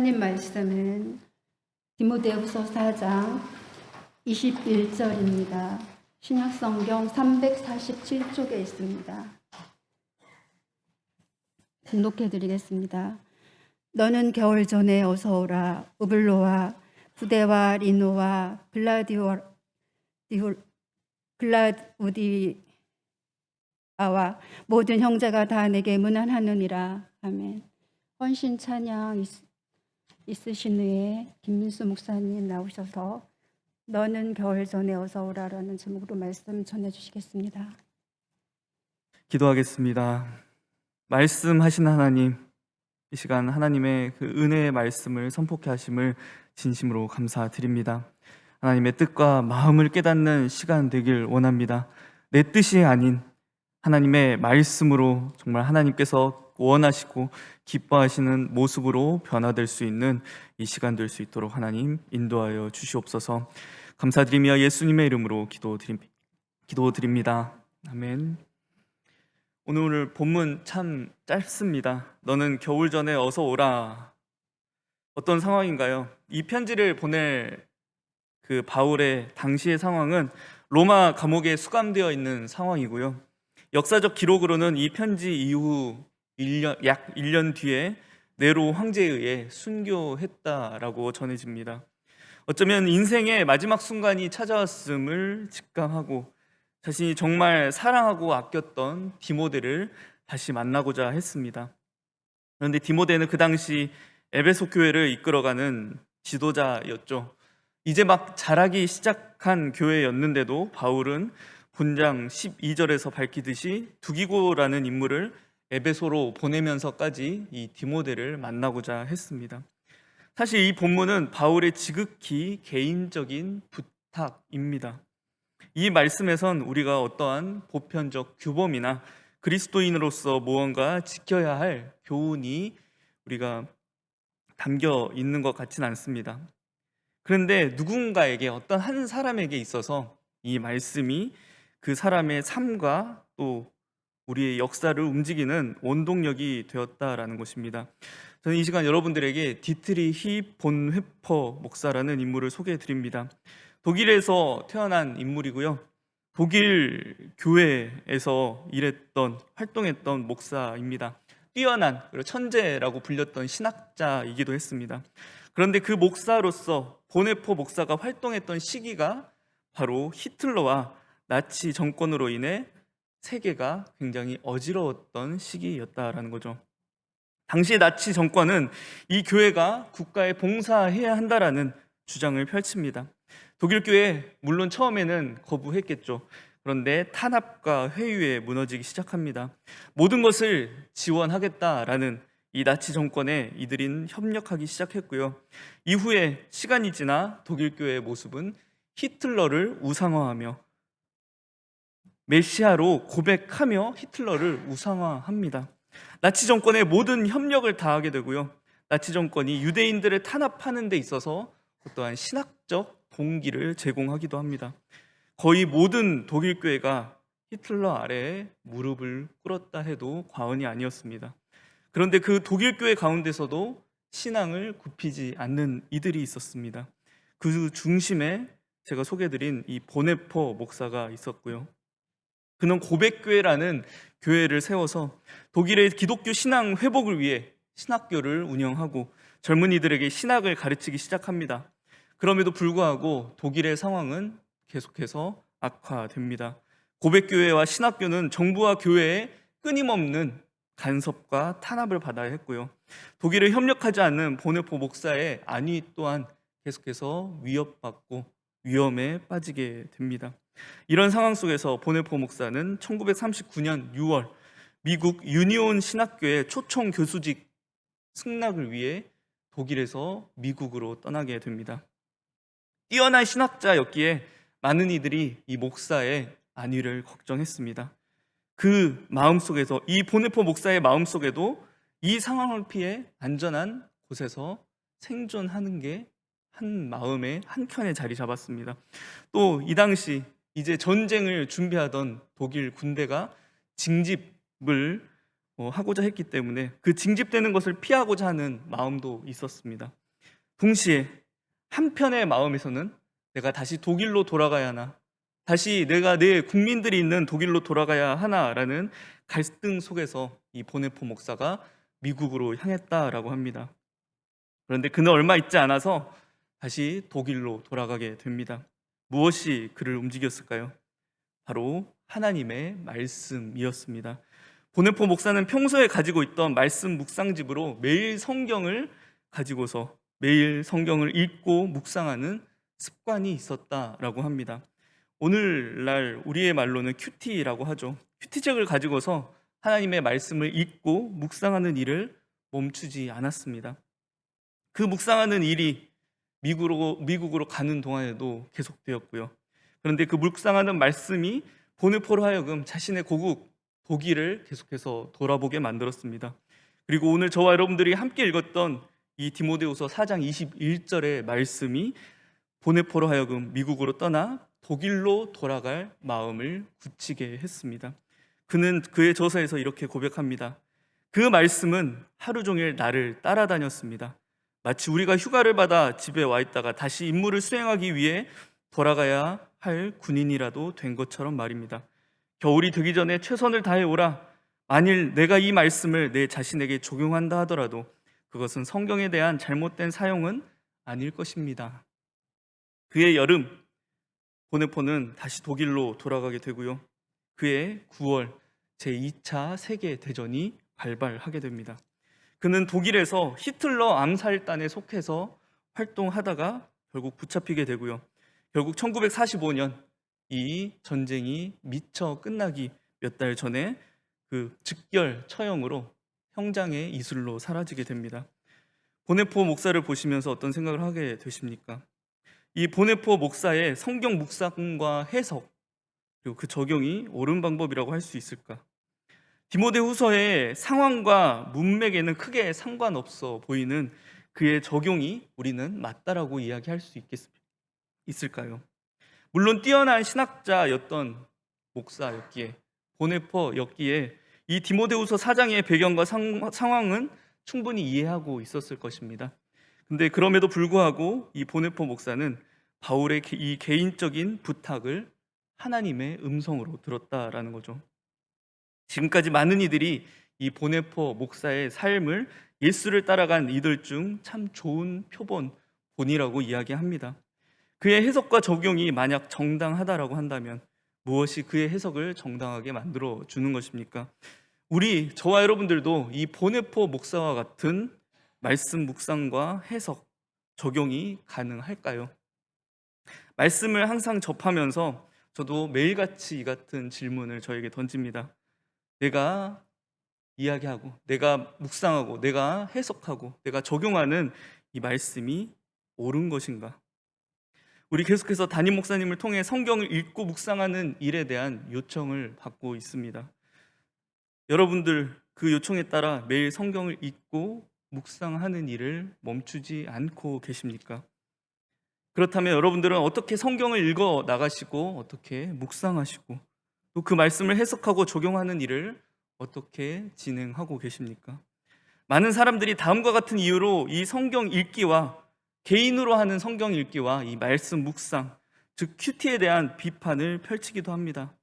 하나님 말씀은 디모데후서 4장 21절입니다. 신약성경 347쪽에 있습니다. 등록해 드리겠습니다. 너는 겨울 전에 어서 오라. 우블로와 부데와 리노와 글라우디아와 모든 형제가 다 내게 문안하느니라. 아멘. 헌신 찬양 있으신 후에 김민수 목사님 나오셔서 너는 겨울 전에 어서 오라라는 제목으로 말씀 전해주시겠습니다. 기도하겠습니다. 말씀하신 하나님, 이 시간 하나님의 그 은혜의 말씀을 선포케 하심을 진심으로 감사드립니다. 하나님의 뜻과 마음을 깨닫는 시간 되길 원합니다. 내 뜻이 아닌 하나님의 말씀으로 정말 하나님께서 원하시고 기뻐하시는 모습으로 변화될 수 있는 이 시간 될 수 있도록 하나님 인도하여 주시옵소서. 감사드리며 예수님의 이름으로 기도드립니다. 아멘. 오늘 본문 참 짧습니다. 너는 겨울 전에 어서 오라. 어떤 상황인가요? 이 편지를 보낼 그 바울의 당시의 상황은 로마 감옥에 수감되어 있는 상황이고요. 역사적 기록으로는 이 편지 이후 약 1년 뒤에 네로 황제에 의해 순교했다라고 전해집니다. 어쩌면 인생의 마지막 순간이 찾아왔음을 직감하고 자신이 정말 사랑하고 아꼈던 디모데를 다시 만나고자 했습니다. 그런데 디모데는 그 당시 에베소 교회를 이끌어가는 지도자였죠. 이제 막 자라기 시작한 교회였는데도 바울은 본장 12절에서 밝히듯이 두기고라는 인물을 에베소로 보내면서까지 이 디모데를 만나고자 했습니다. 사실 이 본문은 바울의 지극히 개인적인 부탁입니다. 이 말씀에선 우리가 어떠한 보편적 규범이나 그리스도인으로서 무언가 지켜야 할 교훈이 우리가 담겨 있는 것 같진 않습니다. 그런데 누군가에게, 어떤 한 사람에게 있어서 이 말씀이 그 사람의 삶과 또 우리의 역사를 움직이는 원동력이 되었다라는 것입니다. 저는 이 시간 여러분들에게 디트리히 본회퍼 목사라는 인물을 소개해 드립니다. 독일에서 태어난 인물이고요. 독일 교회에서 활동했던 목사입니다. 뛰어난 천재라고 불렸던 신학자이기도 했습니다. 그런데 그 목사로서 본회퍼 목사가 활동했던 시기가 바로 히틀러와 나치 정권으로 인해 세계가 굉장히 어지러웠던 시기였다라는 거죠. 당시 나치 정권은 이 교회가 국가에 봉사해야 한다라는 주장을 펼칩니다. 독일 교회 물론 처음에는 거부했겠죠. 그런데 탄압과 회유에 무너지기 시작합니다. 모든 것을 지원하겠다라는 이 나치 정권에 이들은 협력하기 시작했고요. 이후에 시간이 지나 독일 교회의 모습은 히틀러를 우상화하며 메시아로 고백하며 히틀러를 우상화합니다. 나치 정권의 모든 협력을 다하게 되고요. 나치 정권이 유대인들을 탄압하는 데 있어서 어떠한 신학적 동기를 제공하기도 합니다. 거의 모든 독일 교회가 히틀러 아래에 무릎을 꿇었다 해도 과언이 아니었습니다. 그런데 그 독일 교회 가운데서도 신앙을 굽히지 않는 이들이 있었습니다. 그 중심에 제가 소개해드린 이 보네퍼 목사가 있었고요. 그는 고백교회라는 교회를 세워서 독일의 기독교 신앙 회복을 위해 신학교를 운영하고 젊은이들에게 신학을 가르치기 시작합니다. 그럼에도 불구하고 독일의 상황은 계속해서 악화됩니다. 고백교회와 신학교는 정부와 교회의 끊임없는 간섭과 탄압을 받아야 했고요. 독일에 협력하지 않는 보네포 목사의 안위 또한 계속해서 위협받고 위험에 빠지게 됩니다. 이런 상황 속에서 보네포 목사는 1939년 6월 미국 유니온 신학교의 초청 교수직 승낙을 위해 독일에서 미국으로 떠나게 됩니다. 뛰어난 신학자였기에 많은 이들이 이 목사의 안위를 걱정했습니다. 그 마음속에서, 이 보네포 목사의 마음속에도 이 상황을 피해 안전한 곳에서 생존하는 게 한 마음의 한켠에 자리 잡았습니다. 또 이 당시 이제 전쟁을 준비하던 독일 군대가 징집을 하고자 했기 때문에 그 징집되는 것을 피하고자 하는 마음도 있었습니다. 동시에 한편의 마음에서는 내가 다시 독일로 돌아가야 하나, 다시 내가 내 국민들이 있는 독일로 돌아가야 하나라는 갈등 속에서 이 보네포 목사가 미국으로 향했다라고 합니다. 그런데 그는 얼마 있지 않아서 다시 독일로 돌아가게 됩니다. 무엇이 그를 움직였을까요? 바로 하나님의 말씀이었습니다. 보네포 목사는 평소에 가지고 있던 말씀 묵상집으로 매일 성경을 가지고서 매일 성경을 읽고 묵상하는 습관이 있었다라고 합니다. 오늘날 우리의 말로는 큐티라고 하죠. 큐티책을 가지고서 하나님의 말씀을 읽고 묵상하는 일을 멈추지 않았습니다. 그 묵상하는 일이 미국으로 가는 동안에도 계속되었고요. 그런데 그 묵상하는 말씀이 보네포로 하여금 자신의 고국 독일을 계속해서 돌아보게 만들었습니다. 그리고 오늘 저와 여러분들이 함께 읽었던 이 디모데후서 4장 21절의 말씀이 보네포로 하여금 미국으로 떠나 독일로 돌아갈 마음을 굳히게 했습니다. 그는 그의 저서에서 이렇게 고백합니다. 그 말씀은 하루 종일 나를 따라다녔습니다. 마치 우리가 휴가를 받아 집에 와 있다가 다시 임무를 수행하기 위해 돌아가야 할 군인이라도 된 것처럼 말입니다. 겨울이 되기 전에 최선을 다해 오라. 만일 내가 이 말씀을 내 자신에게 적용한다 하더라도 그것은 성경에 대한 잘못된 사용은 아닐 것입니다. 그의 여름, 보네포는 다시 독일로 돌아가게 되고요. 그의 9월 제2차 세계대전이 발발하게 됩니다. 그는 독일에서 히틀러 암살단에 속해서 활동하다가 결국 붙잡히게 되고요. 결국 1945년 이 전쟁이 미처 끝나기 몇 달 전에 그 즉결 처형으로 형장의 이슬로 사라지게 됩니다. 보네포 목사를 보시면서 어떤 생각을 하게 되십니까? 이 보네포 목사의 성경 묵상과 해석 그리고 그 적용이 옳은 방법이라고 할 수 있을까? 디모데후서의 상황과 문맥에는 크게 상관없어 보이는 그의 적용이 우리는 맞다라고 이야기할 수 있을까요? 물론 뛰어난 신학자였던 목사였기에 보네포였기에 이 디모데후서 4장의 배경과 상황은 충분히 이해하고 있었을 것입니다. 근데 그럼에도 불구하고 이 보네포 목사는 바울의 이 개인적인 부탁을 하나님의 음성으로 들었다라는 거죠. 지금까지 많은 이들이 이 보네포 목사의 삶을 예수를 따라간 이들 중 참 좋은 표본이라고 이야기합니다. 그의 해석과 적용이 만약 정당하다라고 한다면 무엇이 그의 해석을 정당하게 만들어 주는 것입니까? 저와 여러분들도 이 보네포 목사와 같은 말씀 묵상과 해석, 적용이 가능할까요? 말씀을 항상 접하면서 저도 매일같이 이 같은 질문을 저에게 던집니다. 내가 이야기하고, 내가 묵상하고, 내가 해석하고, 내가 적용하는 이 말씀이 옳은 것인가? 우리 계속해서 담임 목사님을 통해 성경을 읽고 묵상하는 일에 대한 요청을 받고 있습니다. 여러분들 그 요청에 따라 매일 성경을 읽고 묵상하는 일을 멈추지 않고 계십니까? 그렇다면 여러분들은 어떻게 성경을 읽어 나가시고 어떻게 묵상하시고 또 그 말씀을 해석하고 적용하는 일을 어떻게 진행하고 계십니까? 많은 사람들이 다음과 같은 이유로 이 성경 읽기와 개인으로 하는 성경 읽기와 이 말씀 묵상, 즉 큐티에 대한 비판을 펼치기도 합니다.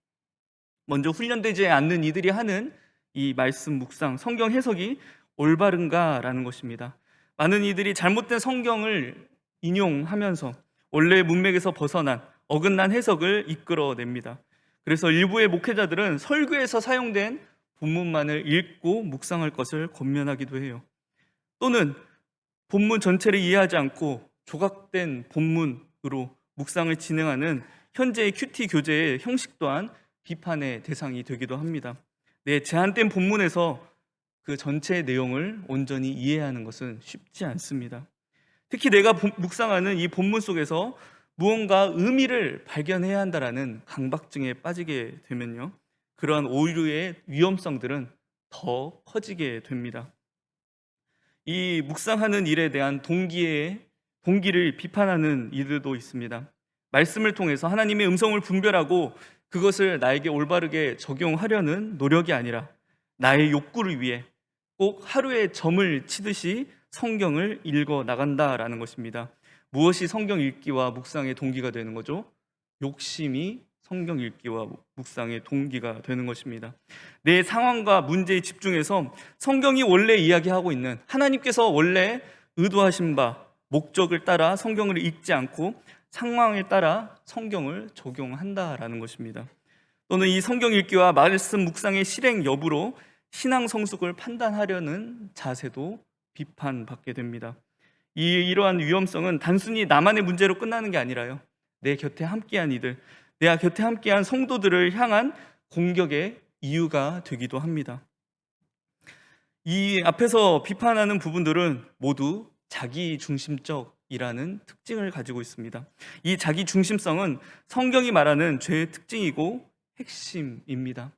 먼저 훈련되지 않는 이들이 하는 이 말씀 묵상, 성경 해석이 올바른가라는 것입니다. 많은 이들이 잘못된 성경을 인용하면서 원래 문맥에서 벗어난 어긋난 해석을 이끌어냅니다. 그래서 일부의 목회자들은 설교에서 사용된 본문만을 읽고 묵상할 것을 권면하기도 해요. 또는 본문 전체를 이해하지 않고 조각된 본문으로 묵상을 진행하는 현재의 큐티 교재의 형식 또한 비판의 대상이 되기도 합니다. 제한된 본문에서 그 전체의 내용을 온전히 이해하는 것은 쉽지 않습니다. 특히 내가 묵상하는 이 본문 속에서 무언가 의미를 발견해야 한다라는 강박증에 빠지게 되면요, 그러한 오류의 위험성들은 더 커지게 됩니다. 이 묵상하는 일에 대한 동기를 비판하는 이들도 있습니다. 말씀을 통해서 하나님의 음성을 분별하고 그것을 나에게 올바르게 적용하려는 노력이 아니라 나의 욕구를 위해 꼭 하루에 점을 치듯이 성경을 읽어 나간다라는 것입니다. 무엇이 성경 읽기와 묵상의 동기가 되는 거죠? 욕심이 성경 읽기와 묵상의 동기가 되는 것입니다. 내 상황과 문제에 집중해서 성경이 원래 이야기하고 있는, 하나님께서 원래 의도하신 바 목적을 따라 성경을 읽지 않고 상황에 따라 성경을 적용한다라는 것입니다. 또는 이 성경 읽기와 말씀 묵상의 실행 여부로 신앙 성숙을 판단하려는 자세도 비판받게 됩니다. 이러한 위험성은 단순히 나만의 문제로 끝나는 게 아니라요, 내 곁에 함께한 이들, 내 곁에 함께한 성도들을 향한 공격의 이유가 되기도 합니다. 이 앞에서 비판하는 부분들은 모두 자기 중심적이라는 특징을 가지고 있습니다. 이 자기 중심성은 성경이 말하는 죄의 특징이고 핵심입니다.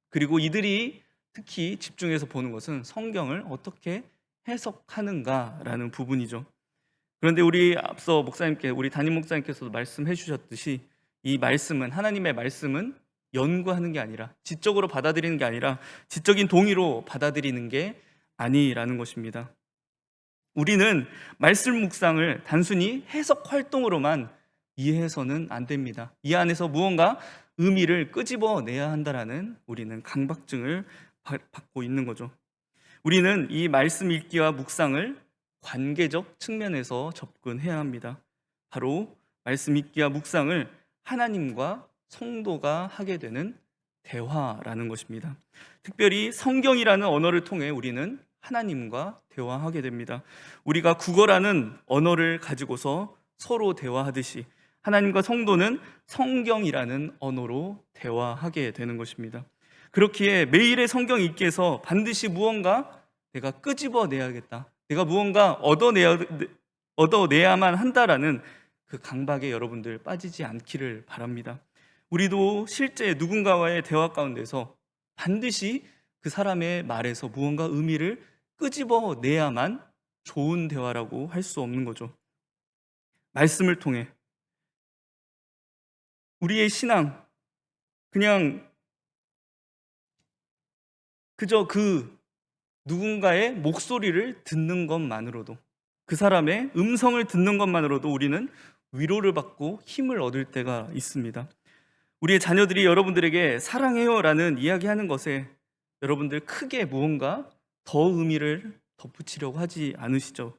그리고 이들이 특히 집중해서 보는 것은 성경을 어떻게 해석하는가라는 부분이죠. 그런데 우리 앞서 우리 담임 목사님께서도 말씀해 주셨듯이 이 말씀은, 하나님의 말씀은 연구하는 게 아니라, 지적으로 받아들이는 게 아니라 지적인 동의로 받아들이는 게 아니라는 것입니다. 우리는 말씀 묵상을 단순히 해석 활동으로만 이해해서는 안 됩니다. 이 안에서 무언가 의미를 끄집어내야 한다라는 우리는 강박증을 받고 있는 거죠. 우리는 이 말씀 읽기와 묵상을 관계적 측면에서 접근해야 합니다. 바로 말씀 읽기와 묵상을 하나님과 성도가 하게 되는 대화라는 것입니다. 특별히 성경이라는 언어를 통해 우리는 하나님과 대화하게 됩니다. 우리가 국어라는 언어를 가지고서 서로 대화하듯이 하나님과 성도는 성경이라는 언어로 대화하게 되는 것입니다. 그렇기에 매일의 성경 읽기에서 반드시 무언가 내가 끄집어내야겠다, 내가 무언가 얻어내야만 한다라는 그 강박에 여러분들 빠지지 않기를 바랍니다. 우리도 실제 누군가와의 대화 가운데서 반드시 그 사람의 말에서 무언가 의미를 끄집어내야만 좋은 대화라고 할 수 없는 거죠. 말씀을 통해 우리의 신앙, 그냥 그저 그 누군가의 목소리를 듣는 것만으로도, 그 사람의 음성을 듣는 것만으로도 우리는 위로를 받고 힘을 얻을 때가 있습니다. 우리의 자녀들이 여러분들에게 사랑해요라는 이야기하는 것에 여러분들 크게 무언가 더 의미를 덧붙이려고 하지 않으시죠?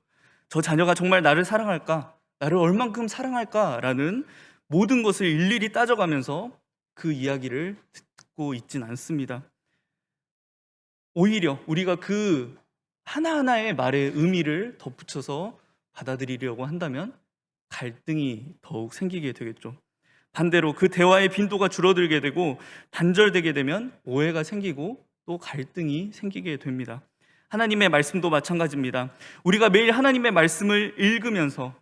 저 자녀가 정말 나를 사랑할까? 나를 얼만큼 사랑할까?라는 모든 것을 일일이 따져가면서 그 이야기를 듣고 있진 않습니다. 오히려 우리가 그 하나하나의 말의 의미를 덧붙여서 받아들이려고 한다면 갈등이 더욱 생기게 되겠죠. 반대로 그 대화의 빈도가 줄어들게 되고 단절되게 되면 오해가 생기고 또 갈등이 생기게 됩니다. 하나님의 말씀도 마찬가지입니다. 우리가 매일 하나님의 말씀을 읽으면서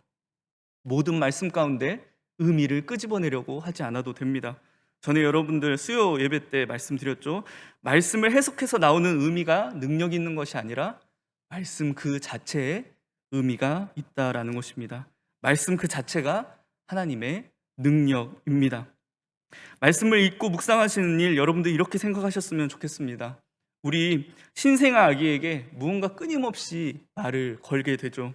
모든 말씀 가운데 의미를 끄집어내려고 하지 않아도 됩니다. 전에 여러분들 수요 예배 때 말씀드렸죠. 말씀을 해석해서 나오는 의미가 능력 있는 것이 아니라 말씀 그 자체에 의미가 있다라는 것입니다. 말씀 그 자체가 하나님의 능력입니다. 말씀을 읽고 묵상하시는 일, 여러분들 이렇게 생각하셨으면 좋겠습니다. 우리 신생아 아기에게 무언가 끊임없이 말을 걸게 되죠.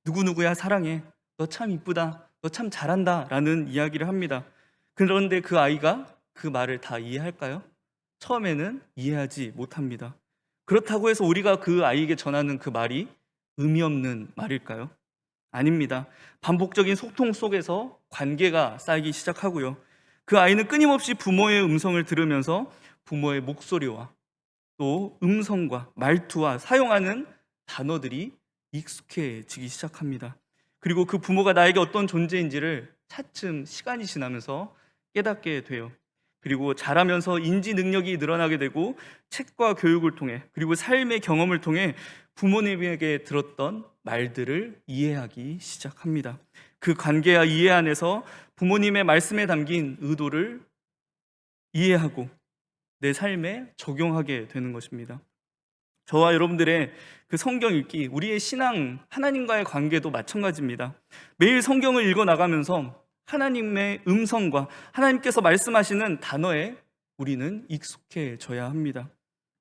누구누구야 사랑해, 너 참 이쁘다, 너 참 잘한다 라는 이야기를 합니다. 그런데 그 아이가 그 말을 다 이해할까요? 처음에는 이해하지 못합니다. 그렇다고 해서 우리가 그 아이에게 전하는 그 말이 의미 없는 말일까요? 아닙니다. 반복적인 소통 속에서 관계가 쌓이기 시작하고요. 그 아이는 끊임없이 부모의 음성을 들으면서 부모의 목소리와 또 음성과 말투와 사용하는 단어들이 익숙해지기 시작합니다. 그리고 그 부모가 나에게 어떤 존재인지를 차츰 시간이 지나면서 깨닫게 돼요. 그리고 자라면서 인지 능력이 늘어나게 되고 책과 교육을 통해 그리고 삶의 경험을 통해 부모님에게 들었던 말들을 이해하기 시작합니다. 그 관계와 이해 안에서 부모님의 말씀에 담긴 의도를 이해하고 내 삶에 적용하게 되는 것입니다. 저와 여러분들의 그 성경 읽기, 우리의 신앙, 하나님과의 관계도 마찬가지입니다. 매일 성경을 읽어 나가면서 하나님의 음성과 하나님께서 말씀하시는 단어에 우리는 익숙해져야 합니다.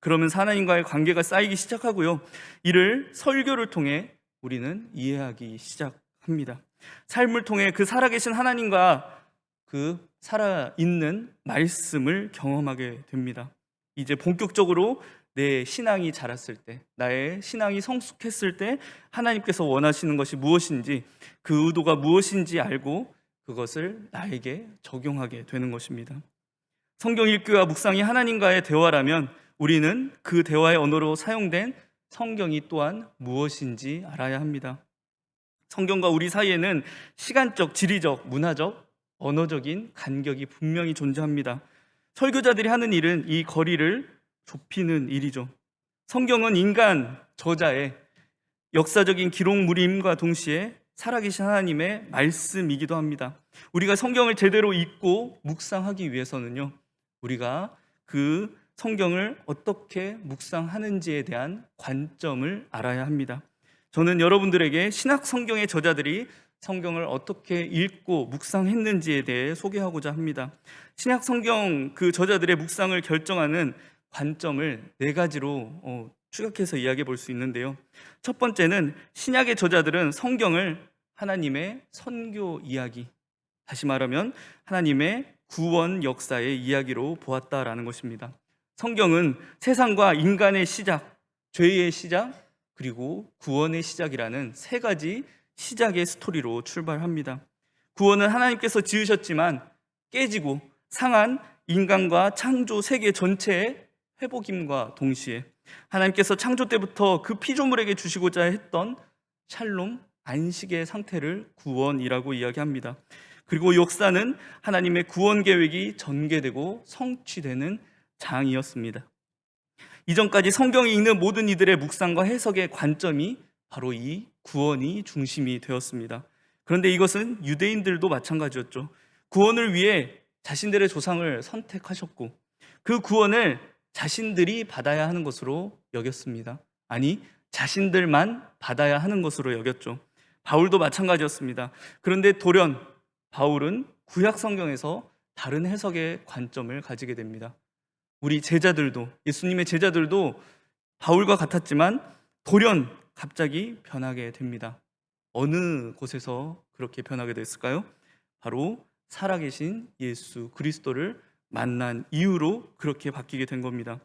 그러면서 하나님과의 관계가 쌓이기 시작하고요. 이를 설교를 통해 우리는 이해하기 시작합니다. 삶을 통해 그 살아계신 하나님과 그 살아있는 말씀을 경험하게 됩니다. 이제 본격적으로 내 신앙이 자랐을 때, 나의 신앙이 성숙했을 때 하나님께서 원하시는 것이 무엇인지, 그 의도가 무엇인지 알고 그것을 나에게 적용하게 되는 것입니다. 성경 읽기와 묵상이 하나님과의 대화라면 우리는 그 대화의 언어로 사용된 성경이 또한 무엇인지 알아야 합니다. 성경과 우리 사이에는 시간적, 지리적, 문화적, 언어적인 간격이 분명히 존재합니다. 설교자들이 하는 일은 이 거리를 좁히는 일이죠. 성경은 인간 저자의 역사적인 기록물임과 동시에 살아계신 하나님의 말씀이기도 합니다. 우리가 성경을 제대로 읽고 묵상하기 위해서는요, 우리가 그 성경을 어떻게 묵상하는지에 대한 관점을 알아야 합니다. 저는 여러분들에게 신약 성경의 저자들이 성경을 어떻게 읽고 묵상했는지에 대해 소개하고자 합니다. 신약 성경 그 저자들의 묵상을 결정하는 관점을 4가지로 추격해서 이야기해 볼 수 있는데요. 첫 번째는 신약의 저자들은 성경을 하나님의 선교 이야기, 다시 말하면 하나님의 구원 역사의 이야기로 보았다라는 것입니다. 성경은 세상과 인간의 시작, 죄의 시작, 그리고 구원의 시작이라는 3가지 시작의 스토리로 출발합니다. 구원은 하나님께서 지으셨지만 깨지고 상한 인간과 창조 세계 전체의 회복임과 동시에 하나님께서 창조 때부터 그 피조물에게 주시고자 했던 샬롬, 안식의 상태를 구원이라고 이야기합니다. 그리고 역사는 하나님의 구원 계획이 전개되고 성취되는 장이었습니다. 이전까지 성경이 읽는 모든 이들의 묵상과 해석의 관점이 바로 이 구원이 중심이 되었습니다. 그런데 이것은 유대인들도 마찬가지였죠. 구원을 위해 자신들의 조상을 선택하셨고 그 구원을 자신들이 받아야 하는 것으로 여겼습니다. 아니, 자신들만 받아야 하는 것으로 여겼죠. 바울도 마찬가지였습니다. 그런데 돌연 바울은 구약 성경에서 다른 해석의 관점을 가지게 됩니다. 우리 제자들도, 예수님의 제자들도 바울과 같았지만 돌연 갑자기 변하게 됩니다. 어느 곳에서 그렇게 변하게 됐을까요? 바로 살아계신 예수 그리스도를 만난 이후로 그렇게 바뀌게 된 겁니다.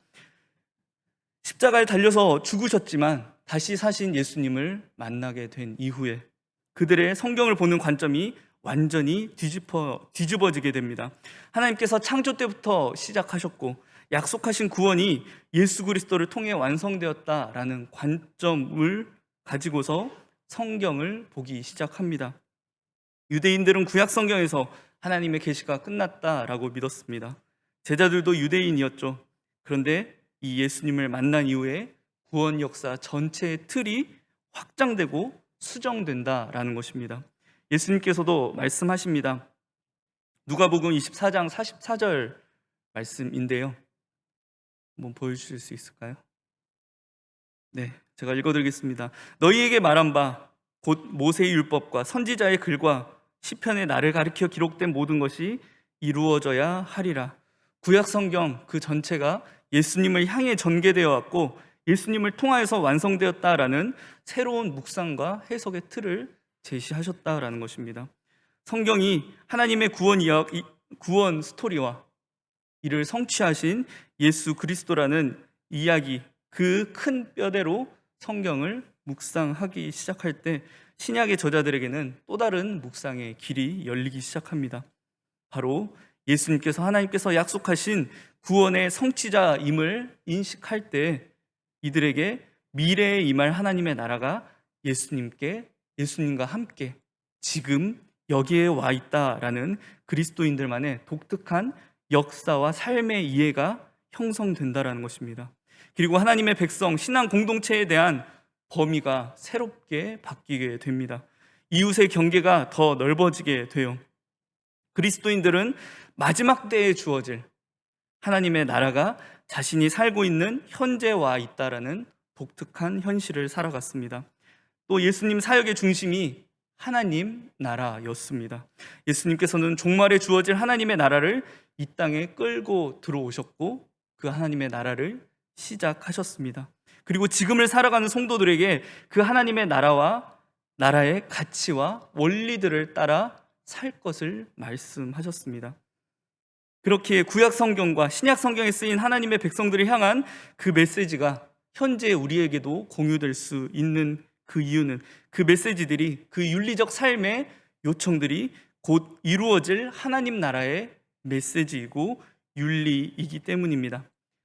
십자가에 달려서 죽으셨지만 다시 사신 예수님을 만나게 된 이후에 그들의 성경을 보는 관점이 완전히 뒤집어지게 됩니다. 하나님께서 창조 때부터 시작하셨고 약속하신 구원이 예수 그리스도를 통해 완성되었다라는 관점을 가지고서 성경을 보기 시작합니다. 유대인들은 구약 성경에서 하나님의 계시가 끝났다라고 믿었습니다. 제자들도 유대인이었죠. 그런데 이 예수님을 만난 이후에 구원 역사 전체의 틀이 확장되고 수정된다라는 것입니다. 예수님께서도 말씀하십니다. 누가복음 24장 44절 말씀인데요. 한번 보여주실 수 있을까요? 네, 제가 읽어드리겠습니다. 너희에게 말한 바 곧 모세의 율법과 선지자의 글과 시편의 나를 가리켜 기록된 모든 것이 이루어져야 하리라. 구약 성경 그 전체가 예수님을 향해 전개되어 왔고 예수님을 통하여서 완성되었다라는 새로운 묵상과 해석의 틀을 제시하셨다라는 것입니다. 성경이 하나님의 구원 스토리와 이를 성취하신 예수 그리스도라는 이야기, 그 큰 뼈대로 성경을 묵상하기 시작할 때 신약의 저자들에게는 또 다른 묵상의 길이 열리기 시작합니다. 바로 예수님께서 하나님께서 약속하신 구원의 성취자임을 인식할 때 이들에게 미래에 임할 하나님의 나라가 예수님과 함께 지금 여기에 와 있다라는 그리스도인들만의 독특한 역사와 삶의 이해가 형성된다라는 것입니다. 그리고 하나님의 백성, 신앙 공동체에 대한 범위가 새롭게 바뀌게 됩니다. 이웃의 경계가 더 넓어지게 돼요. 그리스도인들은 마지막 때에 주어질 하나님의 나라가 자신이 살고 있는 현재 와 있다라는 독특한 현실을 살아갔습니다. 또 예수님 사역의 중심이 하나님 나라였습니다. 예수님께서는 종말에 주어질 하나님의 나라를 이 땅에 끌고 들어오셨고 그 하나님의 나라를 시작하셨습니다. 그리고 지금을 살아가는 성도들에게 그 하나님의 나라와 나라의 가치와 원리들을 따라 살 것을 말씀하셨습니다. 그렇게 구약 성경과 신약 성경에 쓰인 하나님의 백성들을 향한 그 메시지가 현재 우리에게도 공유될 수 있는 그 이유는 그 메시지들이, 그 윤리적 삶의 요청들이 곧 이루어질 하나님 나라의 메시지이고 윤리이기 때문입니다.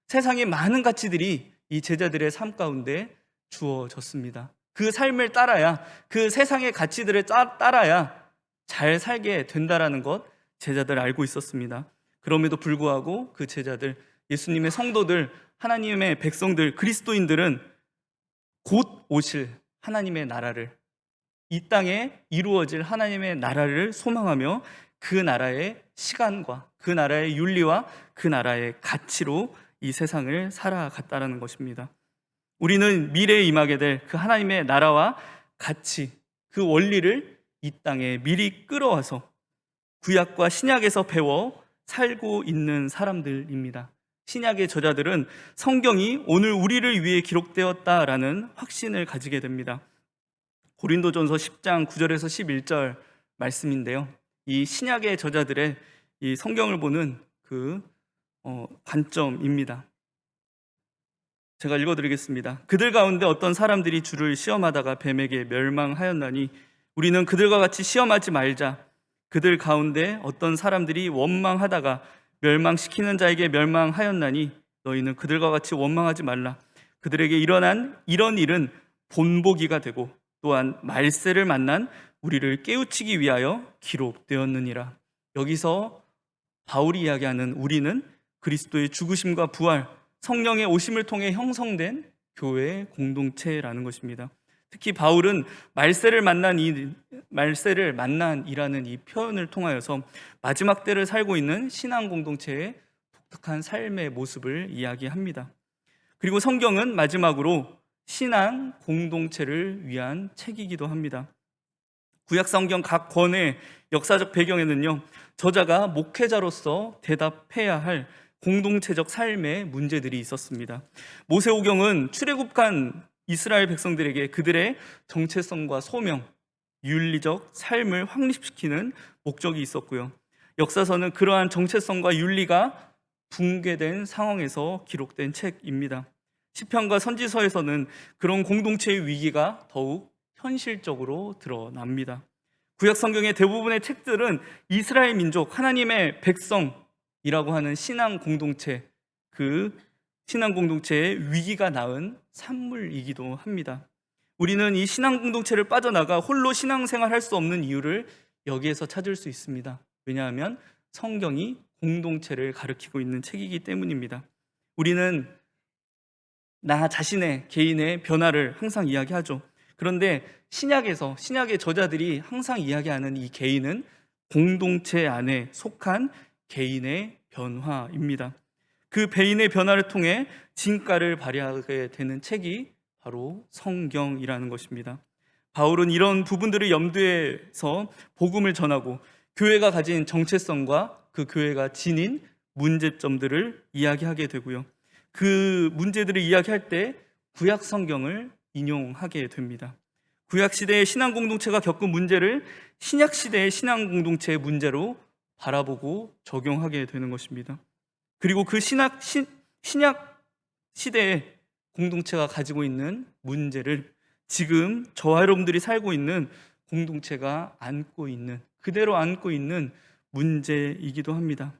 세상의 많은 가치들이 이 제자들의 삶 가운데 주어졌습니다. 그 삶을 따라야, 그 세상의 가치들을 따라야 잘 살게 된다라는 것 제자들 알고 있었습니다. 그럼에도 불구하고 그 제자들, 예수님의 성도들, 하나님의 백성들, 그리스도인들은 곧 오실 하나님의 나라를, 이 땅에 이루어질 하나님의 나라를 소망하며 그 나라의 시간과 그 나라의 윤리와 그 나라의 가치로 이 세상을 살아갔다는 것입니다. 우리는 미래에 임하게 될 그 하나님의 나라와 가치, 그 원리를 이 땅에 미리 끌어와서 구약과 신약에서 배워 살고 있는 사람들입니다. 신약의 저자들은 성경이 오늘 우리를 위해 기록되었다라는 확신을 가지게 됩니다. 고린도전서 10장 9절에서 11절 말씀인데요. 이 신약의 저자들의 이 성경을 보는 그 관점입니다. 제가 읽어드리겠습니다. 그들 가운데 어떤 사람들이 주를 시험하다가 뱀에게 멸망하였나니 우리는 그들과 같이 시험하지 말자. 그들 가운데 어떤 사람들이 원망하다가 멸망시키는 자에게 멸망하였나니 너희는 그들과 같이 원망하지 말라. 그들에게 일어난 이런 일은 본보기가 되고 또한 말세를 만난 우리를 깨우치기 위하여 기록되었느니라. 여기서 바울이 이야기하는 우리는 그리스도의 죽으심과 부활, 성령의 오심을 통해 형성된 교회의 공동체라는 것입니다. 특히 바울은 말세를 만난이라는 이 표현을 통하여서 마지막 때를 살고 있는 신앙 공동체의 독특한 삶의 모습을 이야기합니다. 그리고 성경은 마지막으로 신앙 공동체를 위한 책이기도 합니다. 구약 성경 각 권의 역사적 배경에는요, 저자가 목회자로서 대답해야 할 공동체적 삶의 문제들이 있었습니다. 모세오경은 출애굽한 이스라엘 백성들에게 그들의 정체성과 소명, 윤리적 삶을 확립시키는 목적이 있었고요. 역사서는 그러한 정체성과 윤리가 붕괴된 상황에서 기록된 책입니다. 시편과 선지서에서는 그런 공동체의 위기가 더욱 현실적으로 드러납니다. 구약 성경의 대부분의 책들은 이스라엘 민족, 하나님의 백성이라고 하는 신앙 공동체, 그 신앙 공동체의 위기가 낳은 산물이기도 합니다. 우리는 이 신앙 공동체를 빠져나가 홀로 신앙생활 할 수 없는 이유를 여기에서 찾을 수 있습니다. 왜냐하면 성경이 공동체를 가리키고 있는 책이기 때문입니다. 우리는 나 자신의 개인의 변화를 항상 이야기하죠. 그런데 신약의 저자들이 항상 이야기하는 이 개인은 공동체 안에 속한 개인의 변화입니다. 그 개인의 변화를 통해 진가를 발휘하게 되는 책이 바로 성경이라는 것입니다. 바울은 이런 부분들을 염두에서 복음을 전하고 교회가 가진 정체성과 그 교회가 지닌 문제점들을 이야기하게 되고요. 그 문제들을 이야기할 때 구약 성경을 인용하게 됩니다. 구약 시대의 신앙 공동체가 겪은 문제를 신약 시대의 신앙 공동체의 문제로 바라보고 적용하게 되는 것입니다. 그리고 그 신약 시대의 공동체가 가지고 있는 문제를 지금 저와 여러분들이 살고 있는 공동체가 그대로 안고 있는 문제이기도 합니다.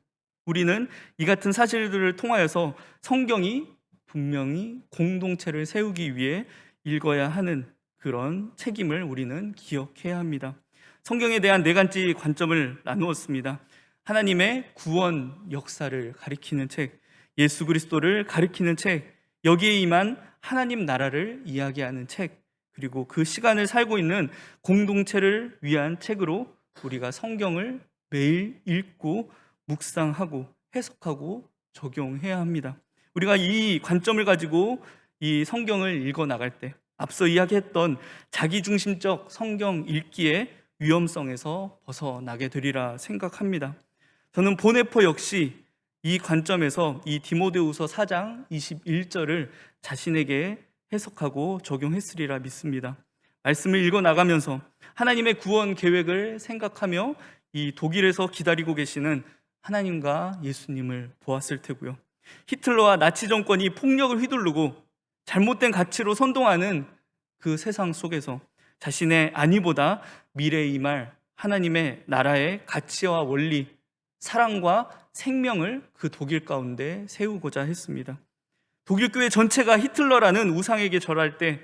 우리는 이 같은 사실들을 통하여서 성경이 분명히 공동체를 세우기 위해 읽어야 하는 그런 책임을 우리는 기억해야 합니다. 성경에 대한 네 가지 관점을 나누었습니다. 하나님의 구원 역사를 가리키는 책, 예수 그리스도를 가리키는 책, 여기에 임한 하나님 나라를 이야기하는 책, 그리고 그 시간을 살고 있는 공동체를 위한 책으로 우리가 성경을 매일 읽고 묵상하고 해석하고 적용해야 합니다. 우리가 이 관점을 가지고 이 성경을 읽어 나갈 때 앞서 이야기했던 자기중심적 성경 읽기의 위험성에서 벗어나게 되리라 생각합니다. 저는 보네포 역시 이 관점에서 이 디모데후서 4장 21절을 자신에게 해석하고 적용했으리라 믿습니다. 말씀을 읽어 나가면서 하나님의 구원 계획을 생각하며 이 독일에서 기다리고 계시는 하나님과 예수님을 보았을 테고요. 히틀러와 나치 정권이 폭력을 휘두르고 잘못된 가치로 선동하는 그 세상 속에서 자신의 안위보다 미래에 임할 하나님의 나라의 가치와 원리, 사랑과 생명을 그 독일 가운데 세우고자 했습니다. 독일 교회 전체가 히틀러라는 우상에게 절할 때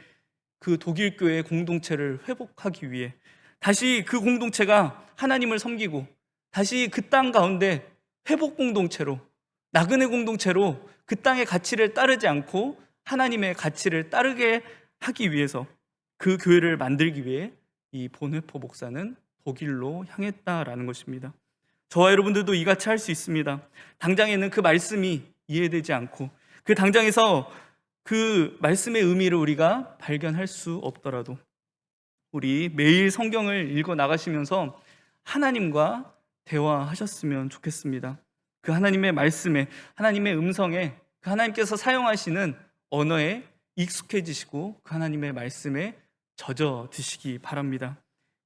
그 독일 교회의 공동체를 회복하기 위해 다시 그 공동체가 하나님을 섬기고 다시 그 땅 가운데 회복 공동체로, 나그네 공동체로 그 땅의 가치를 따르지 않고 하나님의 가치를 따르게 하기 위해서 그 교회를 만들기 위해 이 본회포 목사는 독일로 향했다라는 것입니다. 저와 여러분들도 이같이 할 수 있습니다. 당장에는 그 말씀이 이해되지 않고 그 당장에서 그 말씀의 의미를 우리가 발견할 수 없더라도 우리 매일 성경을 읽어 나가시면서 하나님과 대화하셨으면 좋겠습니다. 그 하나님의 말씀에, 하나님의 음성에, 그 하나님께서 사용하시는 언어에 익숙해지시고 그 하나님의 말씀에 젖어 드시기 바랍니다.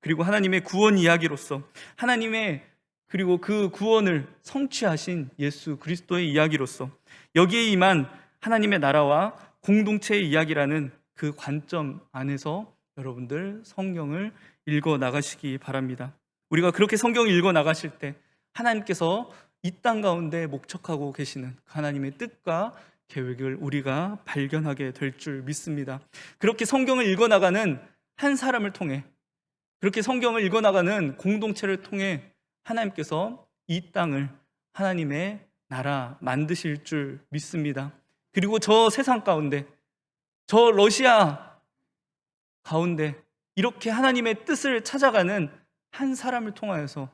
그리고 하나님의 구원 이야기로서 하나님의 그리고 그 구원을 성취하신 예수 그리스도의 이야기로서 여기에 임한 하나님의 나라와 공동체의 이야기라는 그 관점 안에서 여러분들 성경을 읽어 나가시기 바랍니다. 우리가 그렇게 성경을 읽어 나가실 때 하나님께서 이 땅 가운데 목적하고 계시는 하나님의 뜻과 계획을 우리가 발견하게 될 줄 믿습니다. 그렇게 성경을 읽어 나가는 한 사람을 통해, 그렇게 성경을 읽어 나가는 공동체를 통해 하나님께서 이 땅을 하나님의 나라 만드실 줄 믿습니다. 그리고 저 세상 가운데, 저 러시아 가운데 이렇게 하나님의 뜻을 찾아가는 한 사람을 통하여서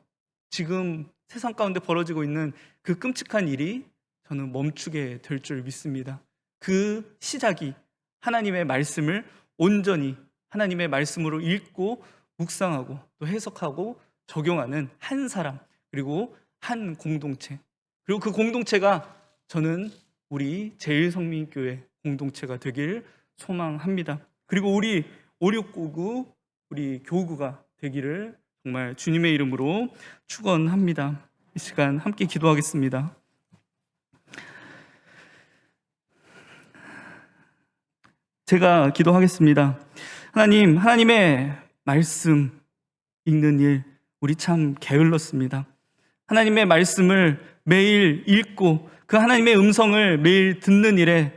지금 세상 가운데 벌어지고 있는 그 끔찍한 일이 저는 멈추게 될 줄 믿습니다. 그 시작이 하나님의 말씀을 온전히 하나님의 말씀으로 읽고 묵상하고 또 해석하고 적용하는 한 사람, 그리고 한 공동체, 그리고 그 공동체가 저는 우리 제일성민교회 공동체가 되길 소망합니다. 그리고 우리 5699 우리 교구가 되기를 정말 주님의 이름으로 축원합니다. 이 시간 함께 기도하겠습니다. 제가 기도하겠습니다. 하나님, 하나님의 말씀 읽는 일 우리 참 게을렀습니다. 하나님의 말씀을 매일 읽고 그 하나님의 음성을 매일 듣는 일에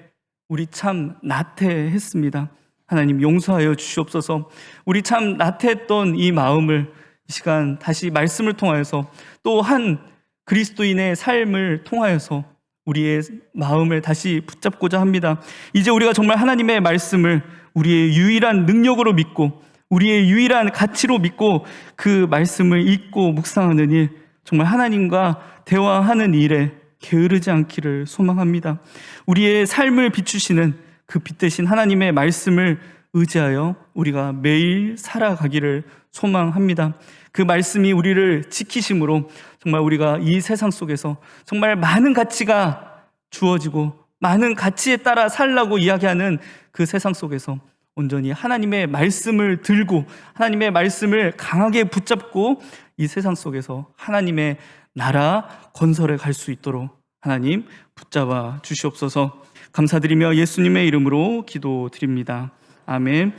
우리 참 나태했습니다. 하나님 용서하여 주시옵소서. 우리 참 나태했던 이 마음을 이 시간 다시 말씀을 통하여서 또 한 그리스도인의 삶을 통하여서 우리의 마음을 다시 붙잡고자 합니다. 이제 우리가 정말 하나님의 말씀을 우리의 유일한 능력으로 믿고 우리의 유일한 가치로 믿고 그 말씀을 읽고 묵상하는 일, 정말 하나님과 대화하는 일에 게으르지 않기를 소망합니다. 우리의 삶을 비추시는 그 빛 대신 하나님의 말씀을 의지하여 우리가 매일 살아가기를 소망합니다. 그 말씀이 우리를 지키심으로 정말 우리가 이 세상 속에서 정말 많은 가치가 주어지고 많은 가치에 따라 살라고 이야기하는 그 세상 속에서 온전히 하나님의 말씀을 들고 하나님의 말씀을 강하게 붙잡고 이 세상 속에서 하나님의 나라 건설에 갈 수 있도록 하나님 붙잡아 주시옵소서. 감사드리며 예수님의 이름으로 기도드립니다. 아멘.